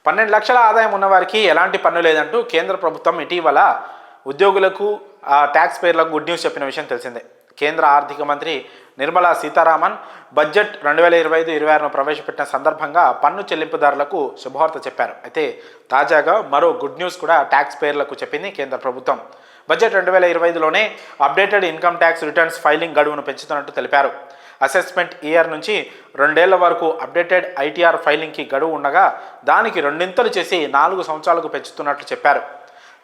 12 లక్షల ఆదాయం ఉన్నవారికి ఎలాంటి పన్ను లేదంటూ కేంద్ర ప్రభుత్వం ఇటీవల ఉద్యోగులకు ట్యాక్స్ పేర్లకు గుడ్ న్యూస్ చెప్పిన విషయం తెలిసిందే. కేంద్ర ఆర్థిక మంత్రి నిర్మలా సీతారామన్ బడ్జెట్ 2025-26ను ప్రవేశపెట్టిన సందర్భంగా పన్ను చెల్లింపుదారులకు శుభవార్త చెప్పారు. అయితే తాజాగా మరో గుడ్ న్యూస్ కూడా ట్యాక్స్ పేర్లకు చెప్పింది కేంద్ర ప్రభుత్వం. బడ్జెట్ 2025లోనే updated income tax returns filing గడువును పెంచుతున్నట్టు తెలిపారు. అసెస్మెంట్ ఇయర్ నుంచి 2 ఏళ్ల వరకు అప్డేటెడ్ ఐటీఆర్ ఫైలింగ్కి గడువు ఉండగా దానికి 2 చేసి 4 సంవత్సరాలకు పెంచుతున్నట్లు చెప్పారు.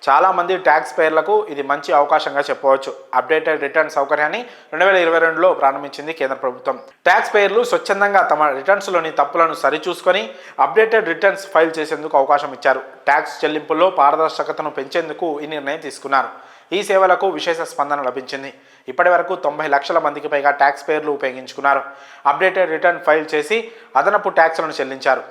చాలామంది ట్యాక్స్ పేర్లకు ఇది మంచి అవకాశంగా చెప్పవచ్చు. అప్డేటెడ్ రిటర్న్ సౌకర్యాన్ని 2022లో ప్రారంభించింది కేంద్ర ప్రభుత్వం. ట్యాక్స్ పేర్లు స్వచ్ఛందంగా తమ రిటర్న్స్లోని తప్పులను సరిచూసుకొని అప్డేటెడ్ రిటర్న్స్ ఫైల్ చేసేందుకు అవకాశం ఇచ్చారు. ట్యాక్స్ చెల్లింపుల్లో పారదర్శకతను పెంచేందుకు ఈ నిర్ణయం తీసుకున్నారు. ఈ సేవలకు విశేష స్పందన లభించింది. ఇప్పటి వరకు 90 లక్షల మందికి పైగా ట్యాక్స్ పేర్లు ఉపయోగించుకున్నారు. అప్డేటెడ్ రిటర్న్ ఫైల్ చేసి అదనపు ట్యాక్స్లను చెల్లించారు.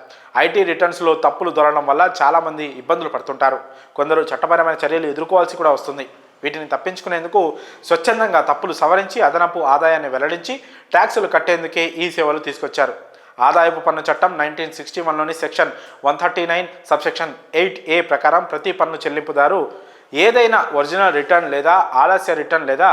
ఐటీ రిటర్న్స్లో తప్పులు దొరకడం వల్ల చాలామంది ఇబ్బందులు పడుతుంటారు. కొందరు చట్టపరమైన చర్యలు ఎదుర్కోవాల్సి కూడా వస్తుంది. వీటిని తప్పించుకునేందుకు స్వచ్ఛందంగా తప్పులు సవరించి అదనపు ఆదాయాన్ని వెల్లడించి ట్యాక్సులు కట్టేందుకే ఈ సేవలు తీసుకొచ్చారు. ఆదాయపు పన్ను చట్టం 1961లోని సెక్షన్ 139 సబ్సెక్షన్ 8A ప్రకారం ప్రతి పన్ను చెల్లింపుదారు ఏదైనా ఒరిజినల్ రిటర్న్ లేదా ఆలస్య రిటర్న్ లేదా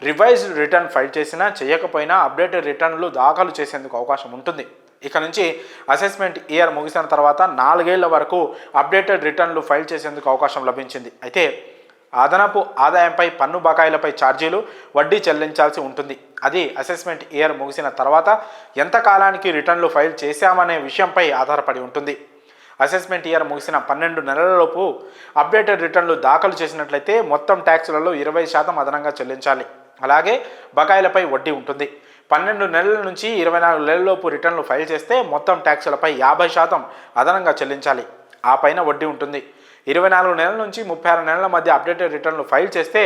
రివైజ్డ్ రిటర్న్ ఫైల్ చేసినా చేయకపోయినా అప్డేటెడ్ రిటర్న్లు దాఖలు చేసేందుకు అవకాశం ఉంటుంది. ఇక నుంచి అసెస్మెంట్ ఇయర్ ముగిసిన తర్వాత 4 ఏళ్ల వరకు అప్డేటెడ్ రిటర్న్లు ఫైల్ చేసేందుకు అవకాశం లభించింది. అయితే అదనపు ఆదాయంపై పన్ను బకాయిలపై ఛార్జీలు వడ్డీ చెల్లించాల్సి ఉంటుంది. అది అసెస్మెంట్ ఇయర్ ముగిసిన తర్వాత ఎంత కాలానికి రిటర్న్లు ఫైల్ చేశామనే విషయంపై ఆధారపడి ఉంటుంది. అసెస్మెంట్ ఇయర్ ముగిసిన 12 నెలలలోపు అప్డేటెడ్ రిటర్న్లు దాఖలు చేసినట్లయితే మొత్తం ట్యాక్సులలో 20% అదనంగా చెల్లించాలి. అలాగే బకాయిలపై వడ్డీ ఉంటుంది. 12 నెలల నుంచి 24 నెలలలోపు రిటర్న్లు ఫైల్ చేస్తే మొత్తం ట్యాక్సులపై 50% అదనంగా చెల్లించాలి. ఆ పైన వడ్డీ ఉంటుంది. 24 నెలల నుంచి 36 నెలల మధ్య అప్డేటెడ్ రిటర్న్లు ఫైల్ చేస్తే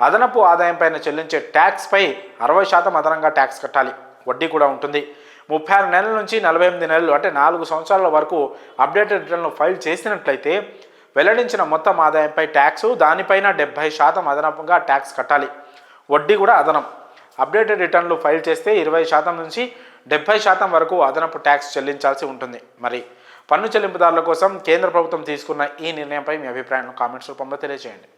అదనపు ఆదాయం పైన చెల్లించే ట్యాక్స్పై 60% అదనంగా ట్యాక్స్ కట్టాలి. వడ్డీ కూడా ఉంటుంది. 36 నెలల నుంచి 48 నెలలు అంటే 4 సంవత్సరాల వరకు అప్డేటెడ్ రిటర్న్లు ఫైల్ చేసినట్లయితే వెల్లడించిన మొత్తం ఆదాయంపై ట్యాక్సు దానిపైన 70% అదనపుగా ట్యాక్స్ కట్టాలి. వడ్డీ కూడా అదనం. అప్డేటెడ్ రిటర్న్లు ఫైల్ చేస్తే 20% నుంచి 70% వరకు అదనపు ట్యాక్స్ చెల్లించాల్సి ఉంటుంది. మరి పన్ను చెల్లింపుదారుల కోసం కేంద్ర ప్రభుత్వం తీసుకున్న ఈ నిర్ణయంపై మీ అభిప్రాయాలను కామెంట్స్ రూపంలో తెలియజేయండి.